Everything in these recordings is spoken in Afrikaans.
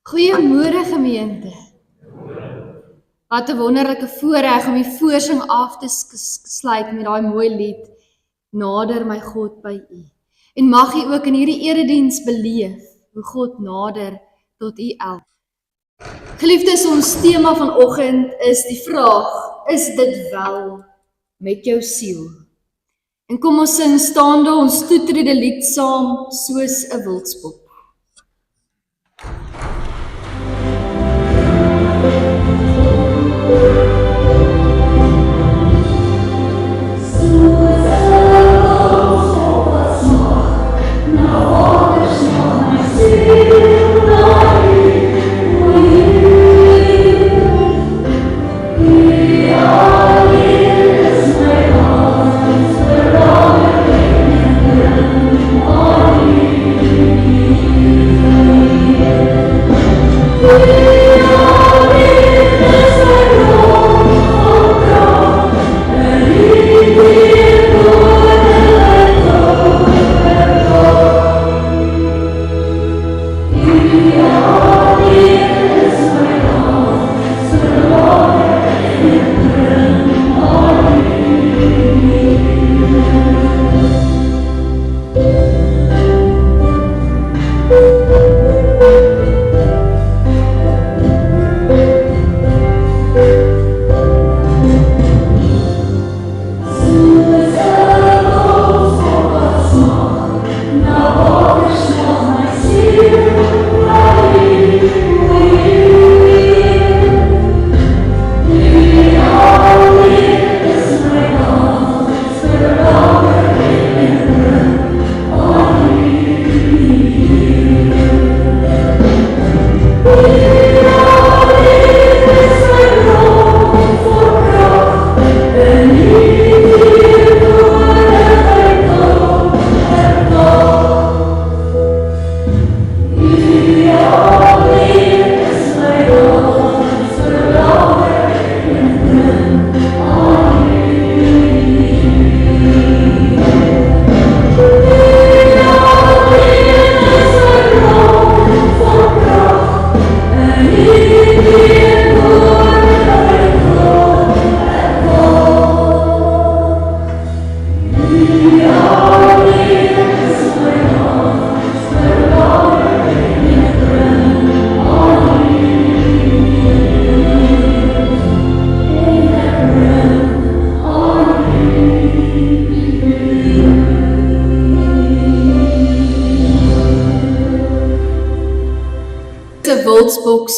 Goeiemôre gemeente. Wat 'n wonderlike voorreg om die voorsing af te sluit met daai mooi lied, Nader my God by U. En mag U ook in hierdie erediens beleef hoe God nader tot U elk. Geliefdes, ons tema vanoggend is die vraag, is dit wel met jou siel? En kom ons sing staande ons toetrede lied saam soos 'n wildsbok.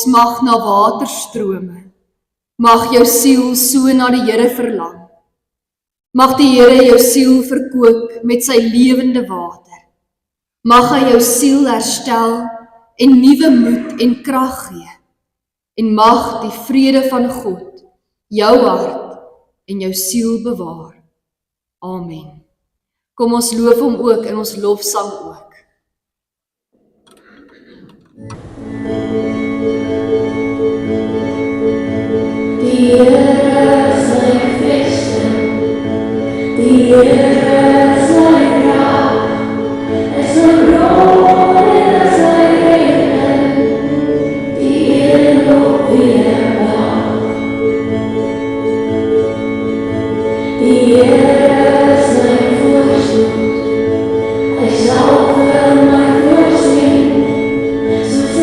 Mag na waterstrome, mag jou siel so na die Here verlang. Mag die Here jou siel verkoop met sy lewende water. Mag hy jou siel herstel en nuwe moed en krag gee. En mag die vrede van God jou hart en jou siel bewaar. Amen. Kom ons loof hom ook in ons lofsang ook. Die Here is my vesting, die Here is my krag, is my bron en is my reden, die Here op weerbaar. Die Here is my voorspoed, hy sal vir my voorsien, soos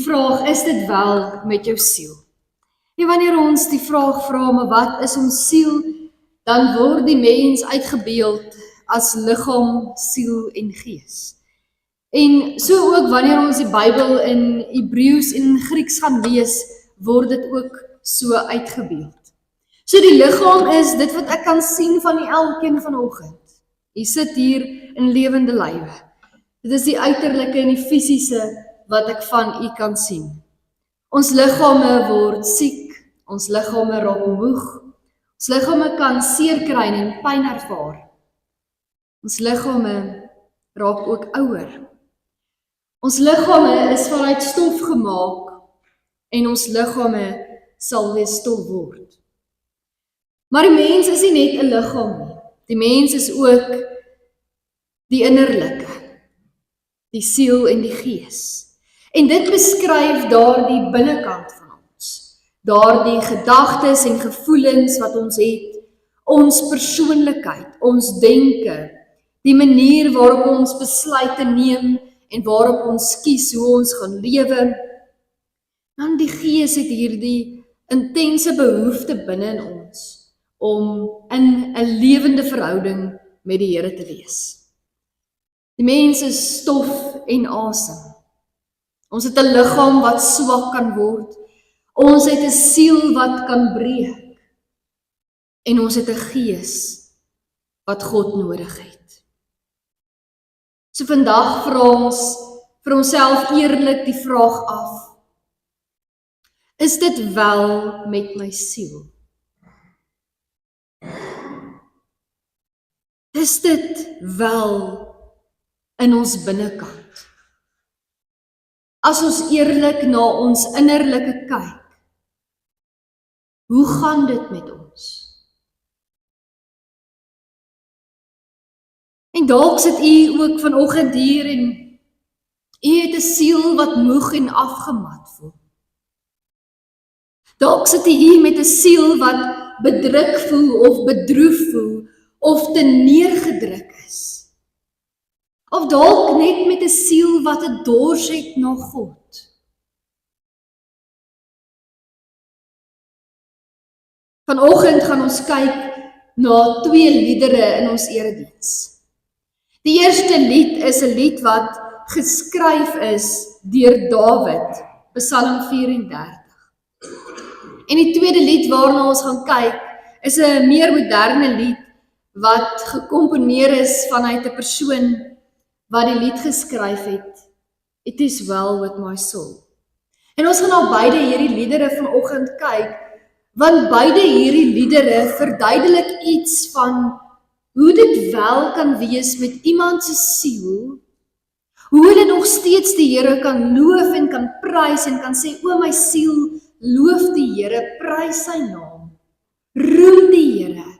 vraag, is dit wel met jou siel? En wanneer ons die vraag vra, maar wat is ons siel, dan word die mens uitgebeeld as liggaam, siel en gees. En so ook wanneer ons die Bybel in Hebreëus en Grieks gaan lees, word dit ook so uitgebeeld. So die liggaam is dit wat ek kan sien van elkeen vanoggend. Jy sit hier in lewende lywe. Dit is die uiterlike en die fisiese wat ek van u kan sien. Ons liggame word siek, ons liggame raak moeg, ons liggame kan seer kry en pyn ervaar. Ons liggame raak ook ouer. Ons liggame is vanuit stof gemaak en ons liggame sal weer stof word. Maar die mens is nie net 'n liggaam nie. Die mens is ook die innerlike, die siel en die gees. En dit beskryf daardie binnekant van ons, daardie gedagtes en gevoelens wat ons het, ons persoonlikheid, ons denke, die manier waarop ons besluite neem en waarop ons kies hoe ons gaan lewe. Dan die gees het hierdie intense behoefte binne in ons om in 'n lewende verhouding met die Here te wees. Die mens is stof en asem. Ons het 'n liggaam wat swak kan word. Ons het 'n siel wat kan breek. En ons het 'n gees wat God nodig het. So vandag vra ons vir onsself eerlik die vraag af: is dit wel met my siel? Is dit wel in ons binnekant? As ons eerlik na ons innerlike kyk, hoe gaan dit met ons? En dalk sit u ook vanoggend hier en u het 'n siel wat moeg en afgemat voel. Dalk sit u hier met 'n siel wat bedruk voel of bedroef voel of te neergedruk is. Of dalk net met 'n siel wat 'n dors het na God. Vanoggend gaan ons kyk na 2 liedere in ons erediens. Die eerste lied is 'n lied wat geskryf is deur Dawid, Psalm 34. En die tweede lied waarna ons gaan kyk, is 'n meer moderne lied wat gekomponeer is vanuit 'n persoon wat die lied geskryf het. It is well with my soul. En ons gaan na beide hierdie liedere vanoggend kyk, want beide hierdie liedere verduidelik iets van hoe dit wel kan wees met iemand se siel, hoe hulle nog steeds die Here kan loof en kan prys en kan sê, o my siel, loof die Here, prys sy naam, roem die Here.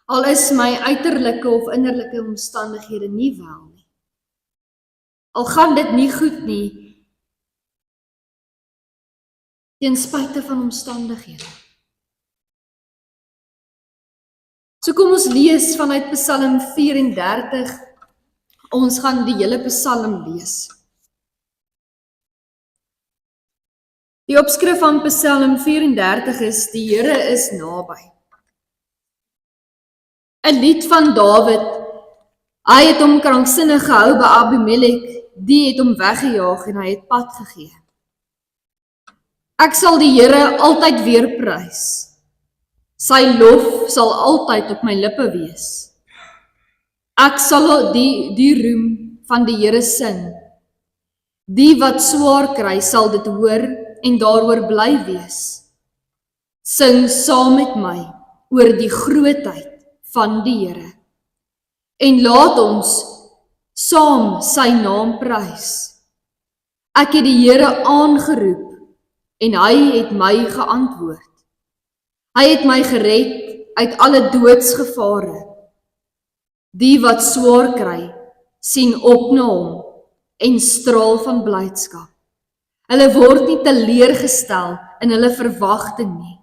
Al is my uiterlike of innerlike omstandighede nie wel nie. Al gaan dit nie goed nie, ten spyte van omstandighede. So kom ons lees vanuit Psalm 34, ons gaan die hele Psalm lees. Die opskrif van Psalm 34 is, die Here is naby. 'n lied van Dawid, hy het hom kranksinnig gehou by Abimelek, die het hom weggejaag en hy het pad gegee. Ek sal die Here altyd weer prys, sy lof sal altyd op my lippe wees. Ek sal die roem van die Here sing, die wat swaar kry sal dit hoor en daaroor bly wees. Sing saam met my oor die grootheid van die Here. En laat ons saam sy naam prys. Ek het die Here aangeroep en hy het my geantwoord. Hy het my gered uit alle doodsgevare. Die wat swaar kry, sien op na hom en straal van blydskap. Hulle word nie teleurgestel in hulle verwagting nie.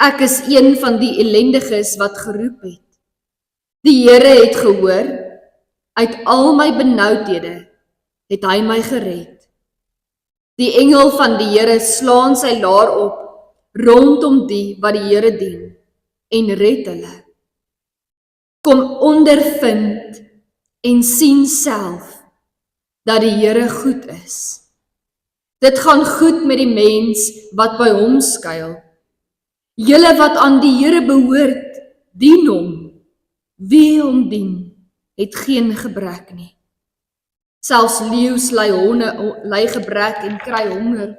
Ek is een van die ellendiges wat geroep het. Die Here het gehoor, uit al my benoudhede het hy my gered. Die engel van die Here slaan sy laar op rondom die wat die Here dien en red hulle. Kom ondervind en sien self dat die Here goed is. Dit gaan goed met die mens wat by hom skuil. Julle wat aan die Here behoort, dien hom. Wie hom dien, het geen gebrek nie. Selfs leeu's ly gebrek en kry honger,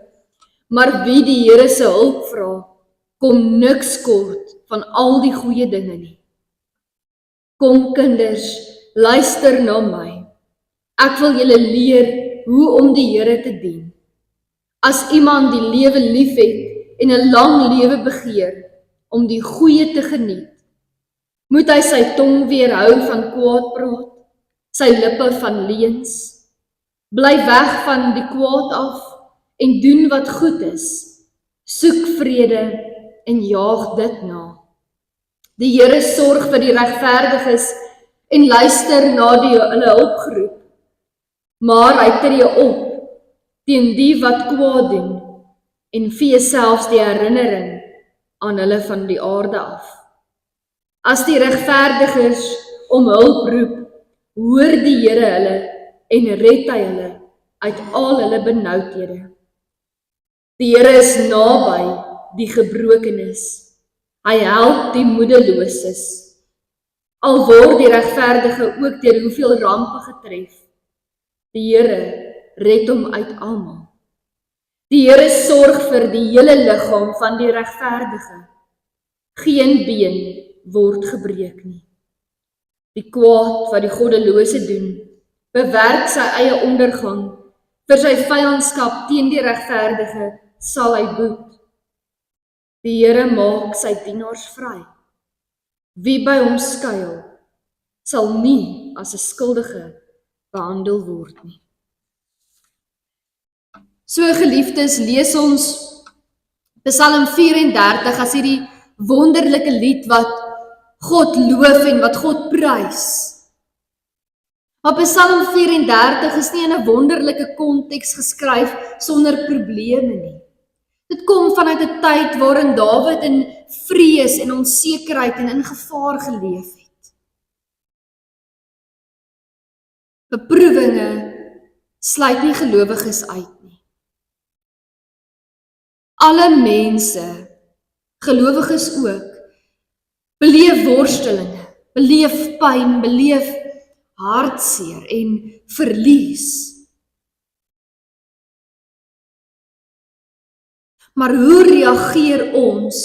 maar wie die Here se hulp vra, kom niks kort van al die goeie dinge nie. Kom kinders, luister na my. Ek wil julle leer hoe om die Here te dien. As iemand die lewe liefhet en 'n lang lewe begeer om die goeie te geniet, moet hy sy tong weerhou van kwaad praat, sy lippe van leuns. Bly weg van die kwaad af en doen wat goed is. Soek vrede en jaag dit na. Die Here sorg vir die regverdiges en luister na hulle hulpgeroep. Maar hy tree op teen die wat kwaad doen en vee selfs die herinnering aan hulle van die aarde af. As die regverdiges om hulp roep, hoor die Here hulle en red hy hulle uit al hulle benoudhede. Die Here is naby die gebrokenes. Hy help die moedeloses. Al word die regverdige ook deur hoeveel rampe getref. Die Here red hom uit almal. Die Here sorg vir die hele liggaam van die regverdige. Geen been word gebreek nie. Die kwaad wat die goddelose doen, bewerk sy eie ondergang. Vir sy vyandskap teen die regverdige sal hy boet. Die Here maak sy dienaars vry. Wie by hom skuil, sal nie as 'n skuldige behandel word nie. So geliefdes, lees ons Psalm 34 as hierdie wonderlike lied wat God loof en wat God prys. Maar Psalm 34 is nie in 'n wonderlike konteks geskryf sonder probleme nie. Dit kom vanuit 'n tyd waarin Dawid in vrees en onsekerheid en in gevaar geleef het. Beproewinge sluit nie gelowiges uit nie. Alle mense, gelowiges ook, beleef worstelinge, beleef pyn, beleef hartseer en verlies. Maar hoe reageer ons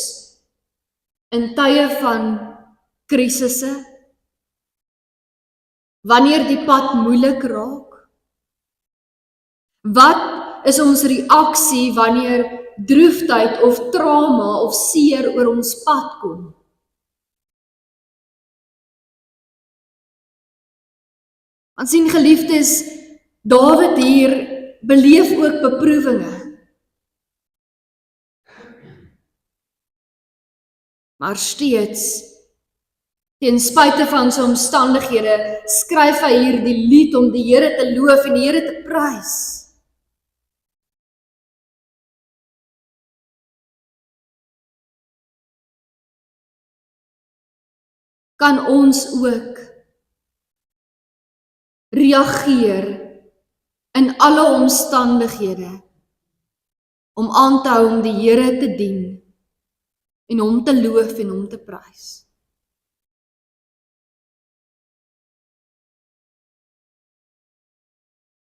in tye van krisisse? Wanneer die pad moeilik raak? Wat is ons reaksie wanneer droefheid of trauma of seer oor ons pad kom? Want sien geliefdes, Dawid hier beleef ook beproewinge. Maar steeds, ten spyte van sy omstandighede, skryf hy hier die lied om die Here te loof en die Here te prys. Kan ons ook reageer in alle omstandighede om aan te hou om die Here te dien en hom te loof en hom te prys?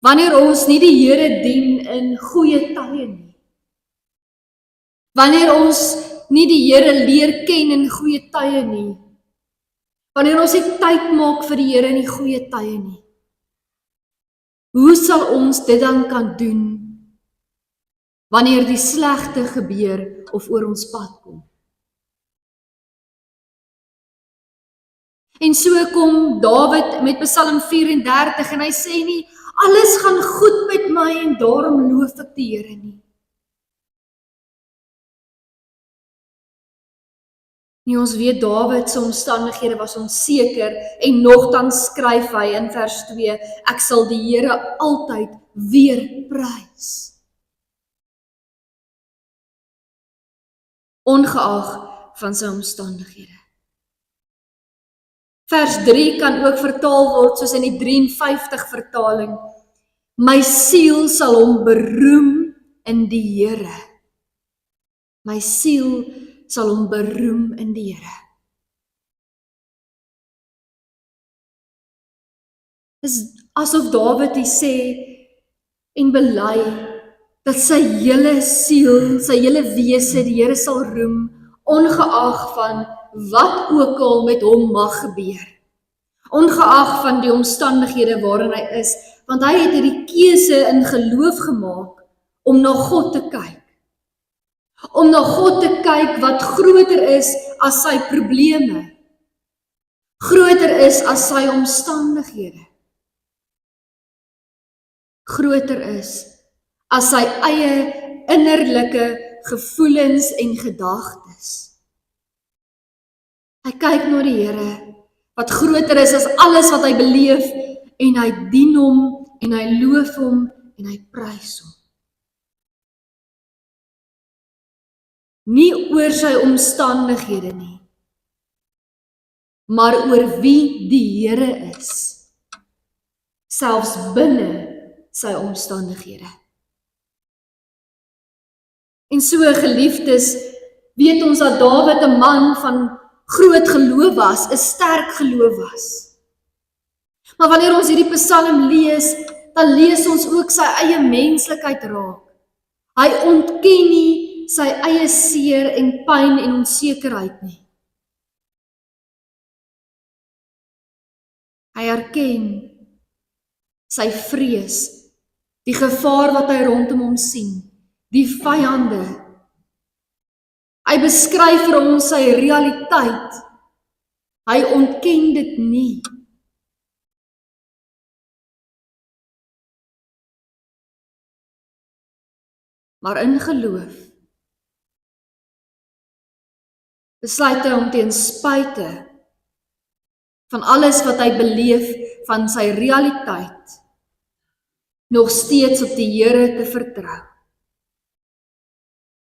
Wanneer ons nie die Here dien in goeie tye nie, wanneer ons nie die Here leer ken in goeie tye nie, wanneer ons nie tyd maak vir die Here in die goeie tye nie, hoe sal ons dit dan kan doen wanneer die slegte gebeur of oor ons pad kom? En so kom Dawid met Psalm 34 en hy sê nie, alles gaan goed met my en daarom loof ek die Here nie. Nie, ons weet Dawid se omstandighede was onseker en nogtans skryf hy in vers 2, ek sal die Here altyd weer prys. Ongeag van sy omstandighede. Vers 3 kan ook vertaal word soos in die 53 vertaling. My siel sal hom beroem in die Here. My siel sal hom beroem in die Here. Dis asof Dawid hier sê en bely dat sy hele siel, sy hele wese die Here sal roem, ongeag van wat ook al met hom mag gebeur. Ongeag van die omstandighede waarin hy is, want hy het hierdie keuse in geloof gemaak om na God te kyk. Om na God te kyk wat groter is as sy probleme. Groter is as sy omstandighede. Groter is as sy eie innerlike gevoelens en gedagtes. Hy kyk na die Here wat groter is as alles wat hy beleef en hy dien hom en hy loof hom en hy prys hom. Nie oor sy omstandighede nie, maar oor wie die Here is, selfs binne sy omstandighede. En so geliefdes, weet ons dat Dawid 'n man van groot geloof was, 'n sterk geloof was. Maar wanneer ons hierdie Psalm lees, dan lees ons ook sy eie menslikheid raak. Hy ontken nie sy eie seer en pyn en onsekerheid nie. Hy erken sy vrees, die gevaar wat hy rondom hom sien, die vyande. Hy beskryf vir ons sy realiteit. Hy ontken dit nie. Maar in geloof besluit hy om ten spyte van alles wat hy beleef van sy realiteit nog steeds op die Here te vertrou.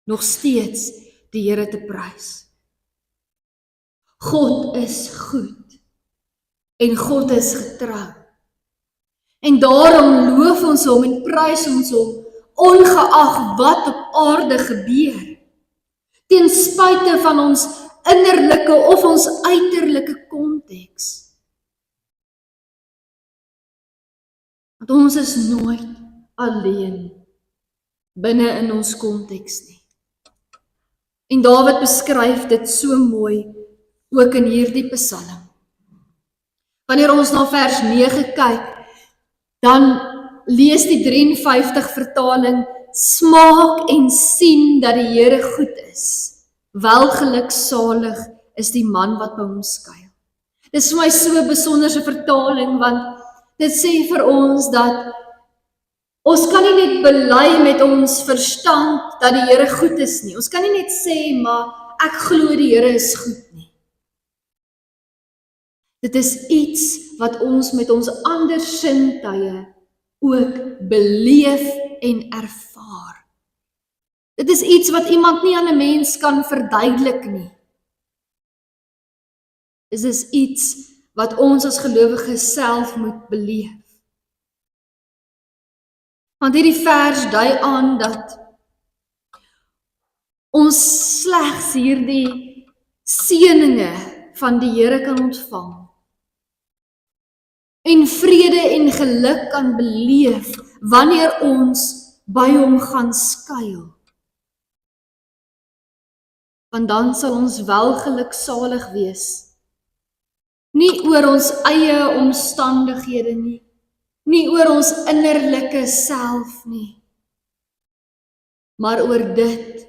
Nog steeds die Here te prys. God is goed en God is getrou. En daarom loof ons hom en prys ons hom ongeag wat op aarde gebeur. Ten spyte van ons innerlike of ons uiterlike konteks. Want ons is nooit alleen binne in ons konteks nie. En Dawid beskryf dit so mooi ook in hierdie Psalm. Wanneer ons na vers 9 kyk, dan lees die 53 vertaling, smaak en sien dat die Here goed is. Welgeluksalig is die man wat by hom skuil. Dit is vir my so 'n besonderse vertaling, want dit sê vir ons dat ons kan nie net bely met ons verstand dat die Here goed is nie. Ons kan nie net sê, maar ek glo die Here is goed nie. Dit is iets wat ons met ons ander sintuie ook beleef en ervaar. Dit is iets wat iemand nie aan 'n mens kan verduidelik nie. Dit is iets wat ons as gelowiges self moet beleef. Want hierdie vers dui aan dat ons slegs hierdie seëninge van die Here kan ontvang. En vrede en geluk kan beleef wanneer ons by hom gaan skuil. Want dan sal ons wel geluksalig wees. Nie oor ons eie omstandighede nie, nie oor ons innerlike self nie, maar oor dit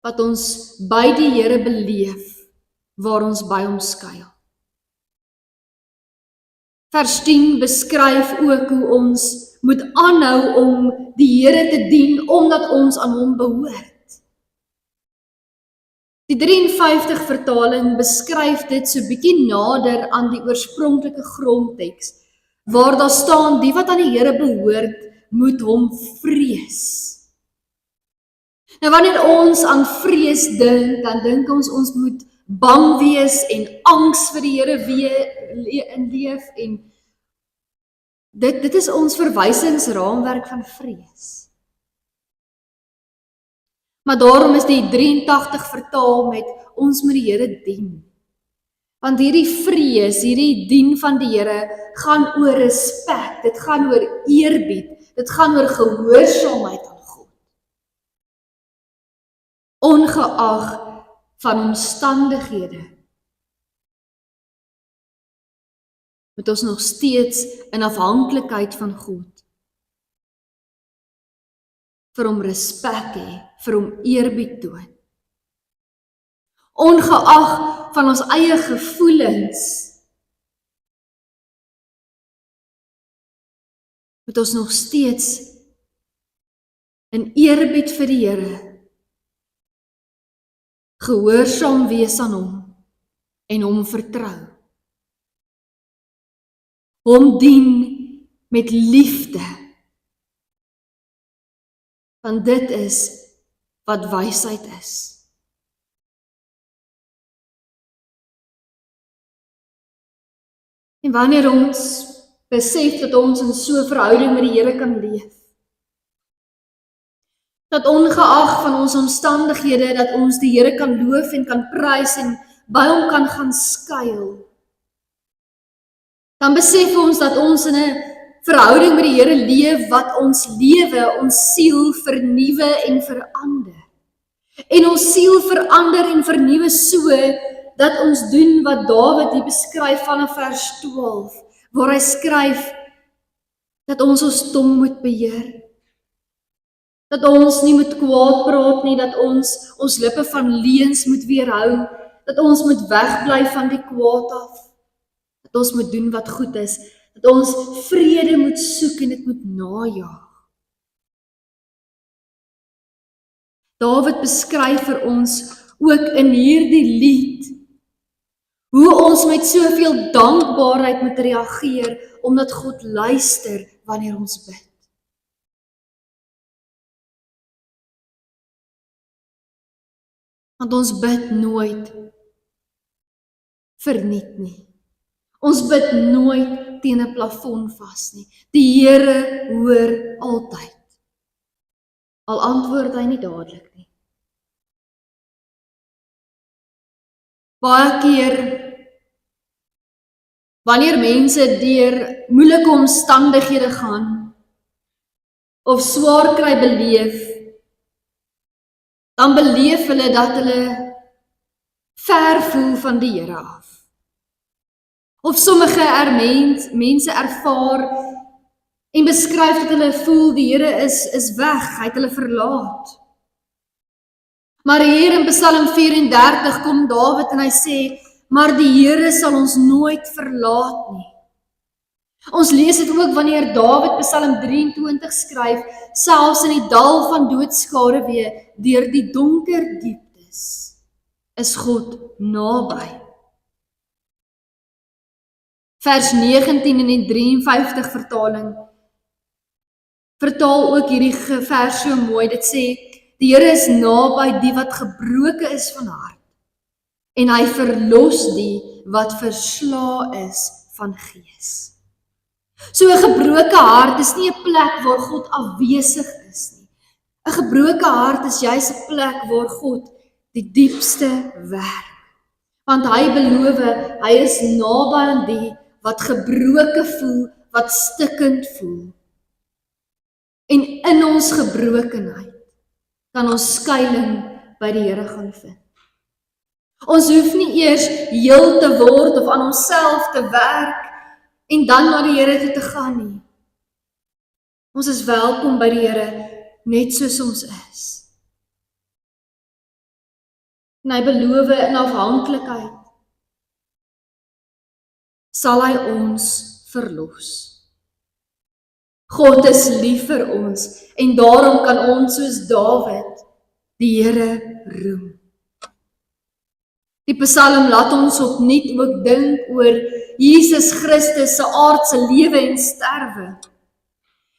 wat ons by die Here beleef, waar ons by hom skuil. Vers 10 beskryf ook hoe ons moet aanhou om die Here te dien, omdat ons aan hom behoort. Die 53 vertaling beskryf dit so bietjie nader aan die oorspronklike grondteks, waar daar staan, die wat aan die Here behoort, moet hom vrees. Nou wanneer ons aan vrees dink, dan dink ons moet bang wees en angs vir die Here leef, en dit is ons verwysingsraamwerk van vrees. Maar daarom is die 83 vertaal met ons moet die Here dien. Want hierdie vrees, hierdie dien van die Here gaan oor respek, dit gaan oor eerbied, dit gaan oor gehoorsaamheid aan God. Ongeag van omstandighede, moet ons nog steeds in afhanklikheid van God vir hom respek hê, vir hom eerbied toon. Ongeag van ons eie gevoelens, moet ons nog steeds in eerbied vir die Here gehoorsaam wees aan hom en hom vertrou. Hom dien met liefde, want dit is wat wysheid is. En wanneer ons besef dat ons in so 'n verhouding met die Here kan leef, dat ongeag van ons omstandighede, dat ons die Here kan loof en kan prys en by hom kan gaan skuil, dan besef ons dat ons in 'n verhouding met die Here leef wat ons lewe, ons siel vernuwe en verander. En ons siel verander en vernuwe so, dat ons doen wat Dawid hier beskryf vanaf vers 12, waar hy skryf, dat ons tong moet beheer, dat ons nie moet kwaad praat nie, dat ons lippe van leuns moet weerhou, dat ons moet wegbly van die kwaad af, dat ons moet doen wat goed is, dat ons vrede moet soek en dit moet najaag. Dawid beskryf vir ons ook in hierdie lied hoe ons met soveel dankbaarheid moet reageer, omdat God luister wanneer ons bid. Want ons bid nooit verniet nie. Ons bid nooit teen 'n plafon vas nie. Die Here hoor altyd. Al antwoord hy nie dadelik nie. Baie keer, wanneer mense deur moeilike omstandighede gaan, of swaar kry beleef, dan beleef hulle dat hulle ver voel van die Here af. Of sommige mense ervaar en beskryf dat hulle voel die Here is weg, hy het hulle verlaat. Maar hier in Psalm 34 kom Dawid en hy sê, maar die Here sal ons nooit verlaat nie. Ons lees dit ook wanneer Dawid Psalm 23 skryf, selfs in die dal van doodskaduwee, deur die donker dieptes, is God naby. Vers 19 in die 53 vertaling vertaal ook hierdie vers so mooi. Dit sê, die Here is naby die wat gebroke is van hart, en hy verlos die wat verslae is van gees. So 'n gebroke hart is nie 'n plek waar God afwesig is nie. 'n Gebroke hart is juis 'n plek waar God die diepste werk. Want hy beloof, hy is naby aan die wat gebroke voel, wat stikkend voel. En in ons gebrokenheid kan ons skuiling by die Here gaan vind. Ons hoef nie eers heel te word of aan onsself te werk en dan na die Here toe te gaan nie. Ons is welkom by die Here net soos ons is. En hy beloof in afhanklikheid sal hy ons verlos. God is lief vir ons en daarom kan ons soos Dawid die Here roem. Die Psalm laat ons opnuut ook dink oor Jesus Christus se aardse lewe en sterwe.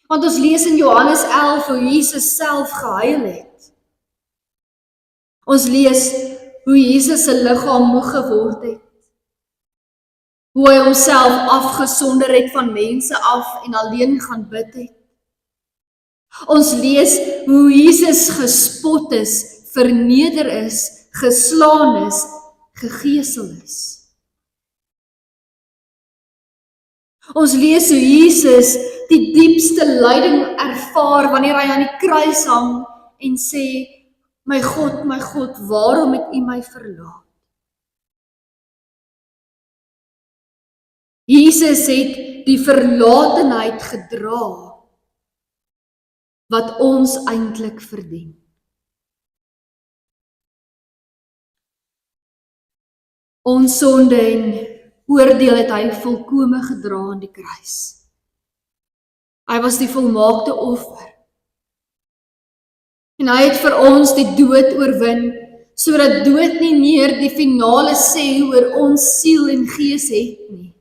Want ons lees in Johannes 11 hoe Jesus self gehuil het. Ons lees hoe Jesus se liggaam moeg geword het. Hoe hy homself afgesonder het van mense af en alleen gaan bid het. Ons lees hoe Jesus gespot is, verneder is, geslaan is, gegeesel is. Ons lees hoe Jesus die diepste lyding ervaar wanneer hy aan die kruis hang en sê, my God, waarom het U my verlaat? Jesus het die verlatenheid gedra wat ons eintlik verdien. Ons sonde en oordeel het hy volkome gedra aan die kruis. Hy was die volmaakte offer. En hy het vir ons die dood oorwin, sodat dood nie meer die finale sê oor ons siel en gees het nie.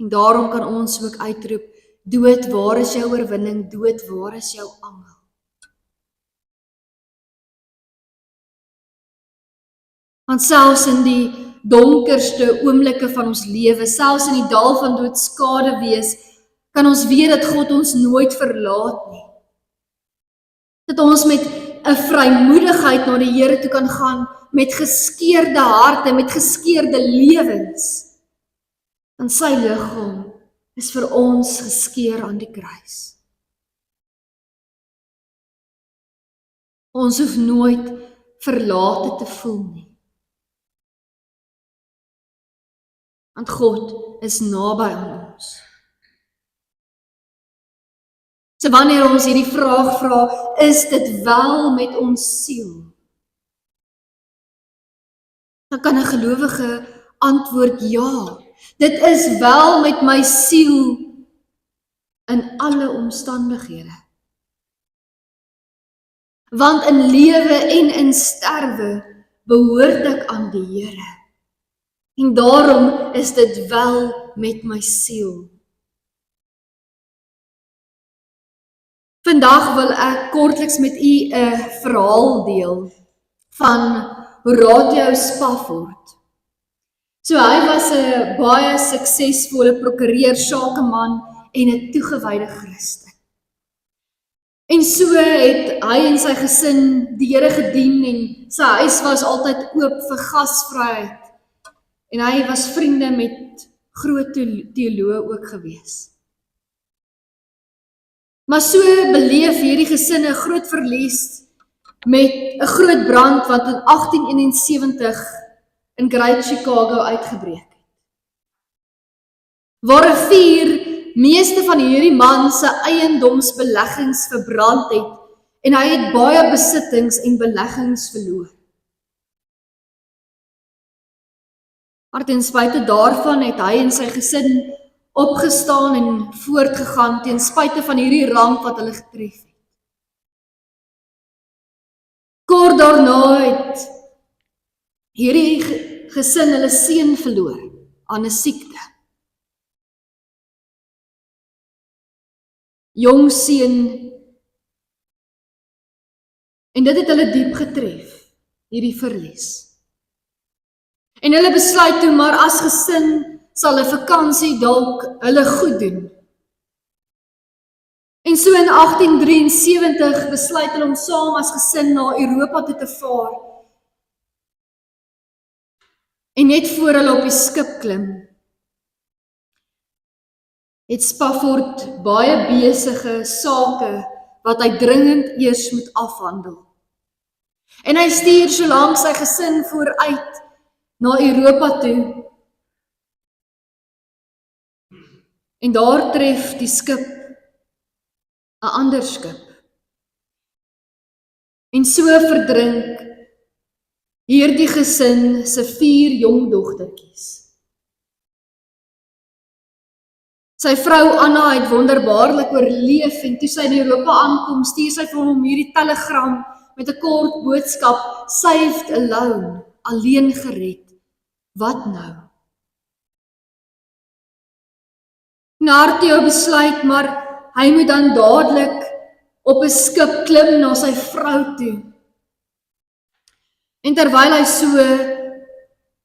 En daarom kan ons ook uitroep, dood, waar is jou oorwinning? Dood, waar is jou angel? Want selfs in die donkerste oomblikke van ons lewe, selfs in die dal van doodskade wees, kan ons weet dat God ons nooit verlaat nie. Dat ons met 'n vrymoedigheid na die Here toe kan gaan, met geskeurde harte, met geskeurde lewens. Want sy liggaam is vir ons geskeer aan die kruis. Ons hoef nooit verlate te voel nie. Want God is naby aan ons. So wanneer ons hierdie vraag vra, is dit wel met ons siel? Dan kan 'n gelowige antwoord ja. Dit is wel met my siel in alle omstandighede. Want in lewe en in sterwe behoort ek aan die Here. En daarom is dit wel met my siel. Vandag wil ek kortliks met u 'n verhaal deel van Horatio Spafford. So hy was 'n baie suksesvolle prokureur, sakeman en 'n toegewyde Christen. En so het hy en sy gesin die Here gedien en sy huis was altyd oop vir gasvryheid. En hy was vriende met groot teoloë ook gewees. Maar so beleef hierdie gesin 'n groot verlies met 'n groot brand wat in 1871 in Great Chicago uitgebreek het. Waar 'n vuur meeste van hierdie man se eiendomsbeleggings verbrand het en hy het baie besittings en beleggings verloor. Maar ten spyte daarvan het hy en sy gesin opgestaan en voortgegaan ten spyte van hierdie ramp wat hulle getref het. Kort daarna het hierdie gesin hulle seun verloor aan 'n siekte. Jong seun. En dit het hulle diep getref, hierdie verlies. En hulle besluit toe maar as gesin sal 'n vakansie dalk hulle goed doen. En so in 1873 besluit hulle om saam as gesin na Europa toe te vaar. En net voor hulle op die skip klim, het Spafford baie besige sake wat hy dringend eers moet afhandel. En hy stuur so lank sy gesin vooruit na Europa toe. En daar tref die skip 'n ander skip. En so verdrink hierdie gesin se 4 jong dogtertjies. Sy vrou Anna het wonderbaarlik oorleef en toe sy in Europa aankom, stuur sy vir hom hierdie telegram met 'n kort boodskap, saved alone, alleen gered. Wat nou? Nartio besluit, maar hy moet dan dadelik op 'n skip klim na sy vrou toe. En terwyl hy so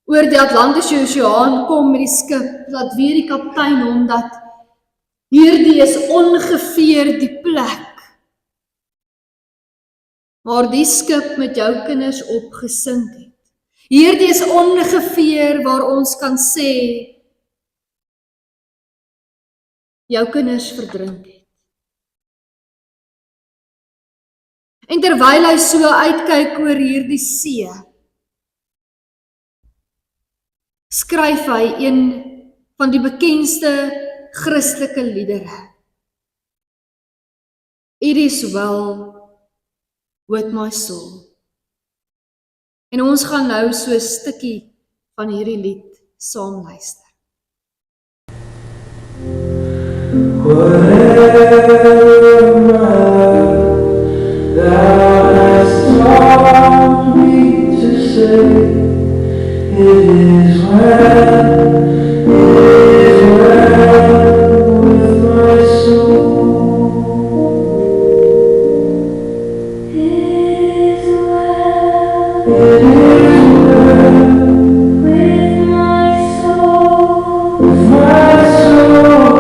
oor die Atlantiese Oseaan kom met die skip, laat weer die kaptein hom dat hierdie is ongeveer die plek waar die skip met jou kinders opgesink het. Hierdie is ongeveer waar ons kan sê jou kinders verdrink het. En terwyl hy so uitkyk oor hierdie see, skryf hy een van die bekendste Christelike liedere. It is well with my soul. En ons gaan nou so 'n stukkie van hierdie lied saam luister. Thou hast taught me to say, it is well with my soul. It is well with my soul. With my soul, it is well.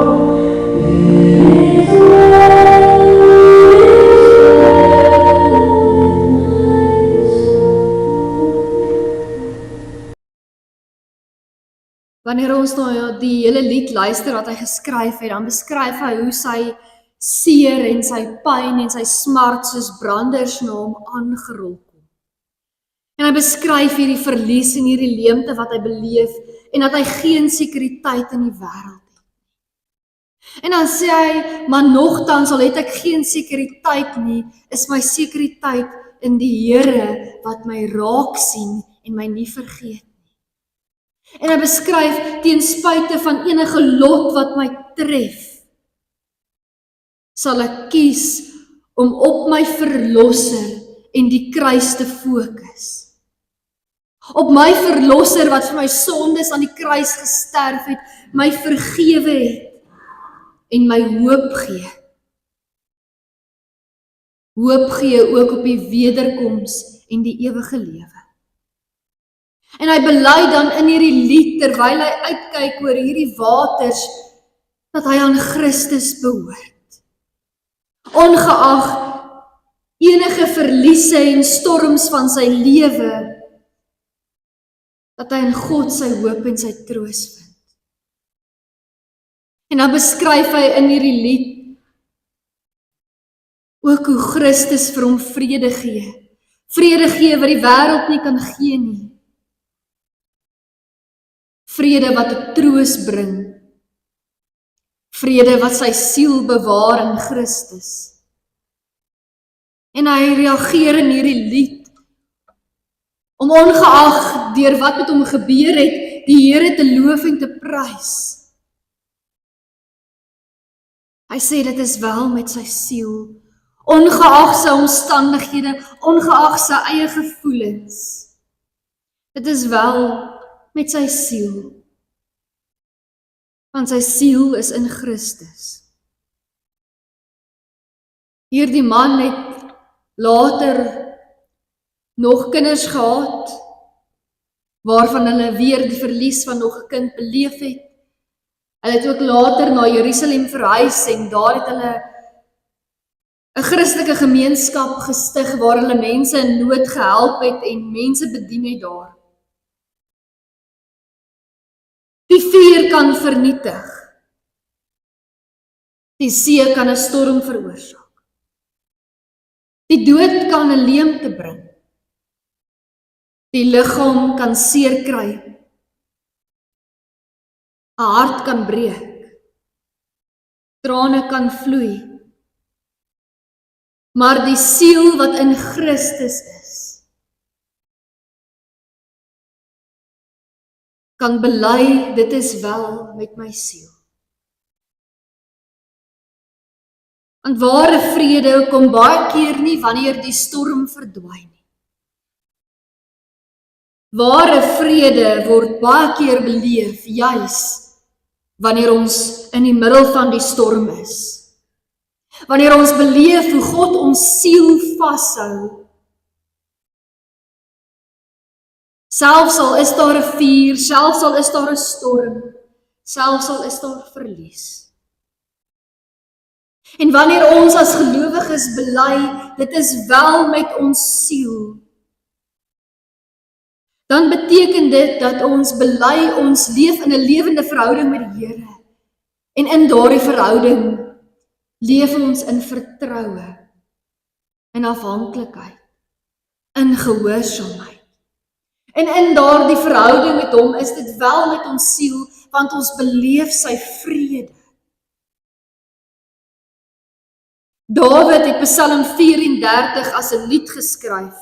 Wanneer ons na die hele lied luister wat hy geskryf het, dan beskryf hy hoe sy seer en sy pyn en sy smart soos branders na hom aangerol kom. En hy beskryf hierdie verlies en hierdie leemte wat hy beleef en dat hy geen sekuriteit in die wêreld het. En dan sê hy, maar nogtans al het ek geen sekuriteit nie, is my sekuriteit in die Here wat my raak sien en my nie vergeet. En hy beskryf, ten spyte van enige lot wat my tref, sal ek kies om op my verlosser en die kruis te fokus. Op my verlosser wat vir my sondes aan die kruis gesterf het, my vergewe het en my hoop gee. Hoop gee ook op die wederkoms en die ewige lewe. En hy bely dan in hierdie lied, terwyl hy uitkyk oor hierdie waters, dat hy aan Christus behoort. Ongeag enige verliese en storms van sy lewe, dat hy in God sy hoop en sy troos vind. En dan beskryf hy in hierdie lied ook hoe Christus vir hom vrede gee. Vrede gee wat die wêreld nie kan gee nie. Vrede wat 'n troos bring. Vrede wat sy siel bewaar in Christus. En hy reageer in hierdie lied om ongeag deur wat met hom gebeur het, die Here te loof en te prys. Hy sê dit is wel met sy siel, ongeag sy omstandighede, ongeag sy eie gevoelens. Dit is wel met sy siel, want sy siel is in Christus. Hierdie man het later nog kinders gehad, waarvan hulle weer die verlies van nog 'n kind beleef het. Hulle het ook later na Jerusalem verhuis en daar het hulle 'n Christelike gemeenskap gestig waar hulle mense in nood gehelp het en mense bedien het daar. Die vuur kan vernietig. Die see kan 'n storm veroorsaak. Die dood kan 'n leemte bring. Die liggaam kan seer kry. 'n Hart kan breek. Trane kan vloei. Maar die siel wat in Christus is, kan bely, dit is wel met my siel. Want ware vrede kom baie keer nie wanneer die storm verdwyn nie. Ware vrede word baie keer beleef, juis wanneer ons in die middel van die storm is. Wanneer ons beleef hoe God ons siel vashou. Selfs al is daar 'n vuur, selfs al is daar 'n storm, selfs al is daar verlies. En wanneer ons as gelowiges bely, dit is wel met ons siel, dan beteken dit dat ons bely ons leef in 'n lewende verhouding met die Here. En in daardie verhouding leef ons in vertroue, in afhanklikheid, in gehoorsaamheid. En in daardie verhouding met hom is dit wel met ons siel, want ons beleef sy vrede. Dawid het Psalm 34 as 'n lied geskryf,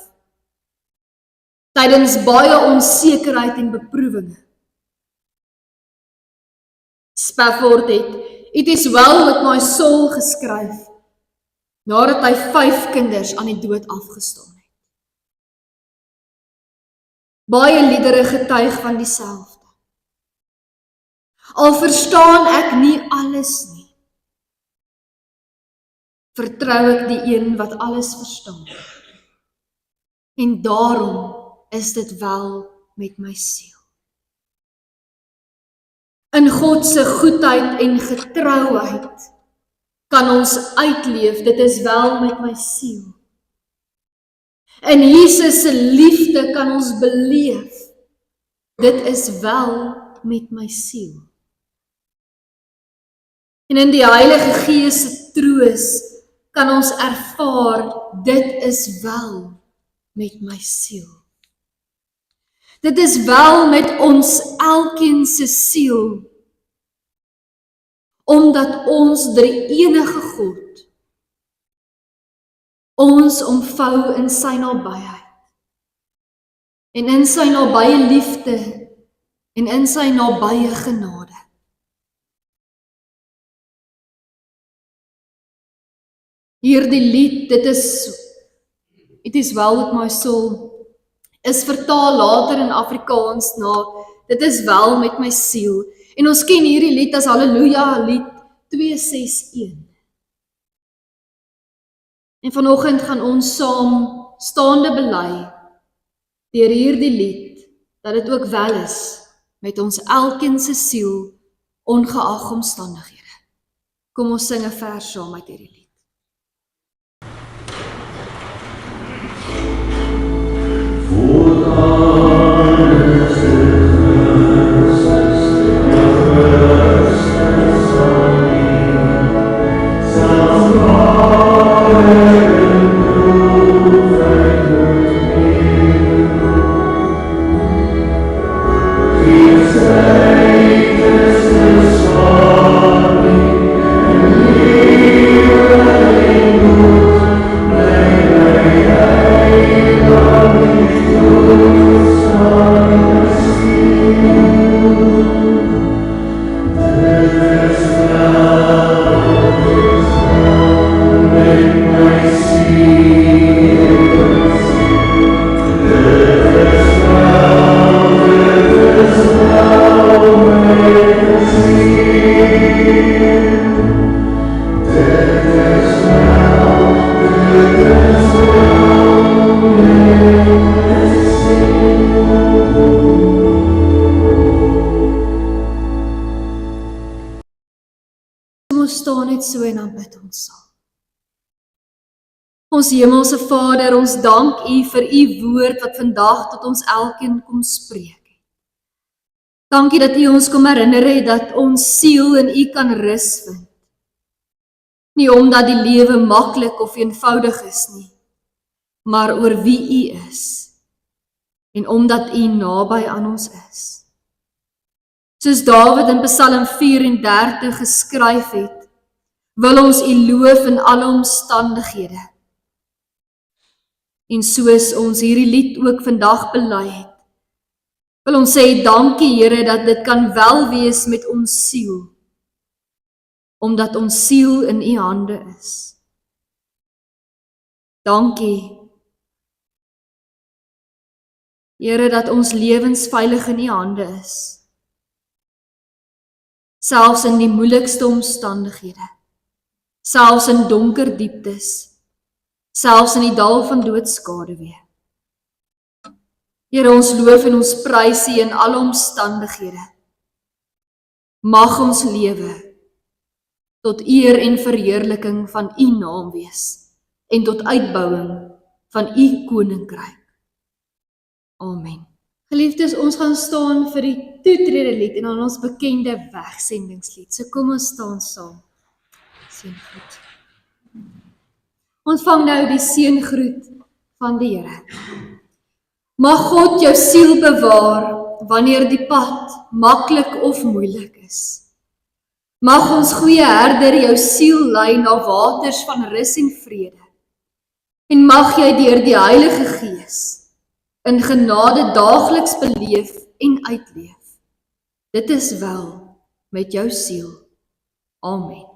tydens baie onsekerheid en beproewinge. Spafford het "It is well with my soul" geskryf, nadat hy 5 kinders aan die dood afgestaan het. Baie liedere getuig van dieselfde. Al verstaan ek nie alles nie, vertrou ek die een wat alles verstaan. En daarom is dit wel met my siel. In God se goedheid en getrouheid kan ons uitleef, dit is wel met my siel. In Jesus se liefde kan ons beleef, dit is wel met my siel. En in die Heilige Gees se troos kan ons ervaar, dit is wel met my siel. Dit is wel met ons elkeen se siel, omdat ons drie-enige God ons omvou in sy nabyheid, en in sy nabye liefde, en in sy nabye genade. Hierdie lied, It is well with my soul, is vertaal later in Afrikaans na, dit is wel met my siel. En ons ken hierdie lied as Halleluja lied 261. En vanoggend gaan ons saam staande bely, deur hierdie lied, dat dit ook wel is met ons elkeen se siel, ongeag omstandighede. Kom ons sing 'n vers saam uit hierdie lied. So en dan bid ons saam. Ons hemelse Vader, ons dank U vir U woord wat vandag tot ons elkeen kom spreek. Dankie dat U ons kom herinner het dat ons siel in U kan rus vind. Nie omdat die lewe maklik of eenvoudig is nie, maar oor wie U is en omdat U naby aan ons is. Soos Dawid in Psalm 34 geskryf het, wil ons U loof in alle omstandighede. En soos ons hierdie lied ook vandag bely het, wil ons sê dankie Here dat dit kan wel wees met ons siel, omdat ons siel in U hande is. Dankie, Here, dat ons lewens veilig in U hande is. Selfs in die moeilikste omstandighede, selfs in donker dieptes, selfs in die dal van doodskaduwee. Here, ons loof en ons prys U in alle omstandighede. Mag ons lewe tot eer en verheerliking van U naam wees en tot uitbouing van U koninkryk. Amen. Geliefdes, ons gaan staan vir die toetrede lied en dan ons bekende wegsendingslied. So kom ons staan saam. Seëngroet. Ontvang nou die seëngroet van die Here. Mag God jou siel bewaar wanneer die pad maklik of moeilik is. Mag ons goeie herder jou siel lei na waters van rus en vrede. En mag jy deur die Heilige Gees in genade daagliks beleef en uitleef. Dit is wel met jou siel. Amen.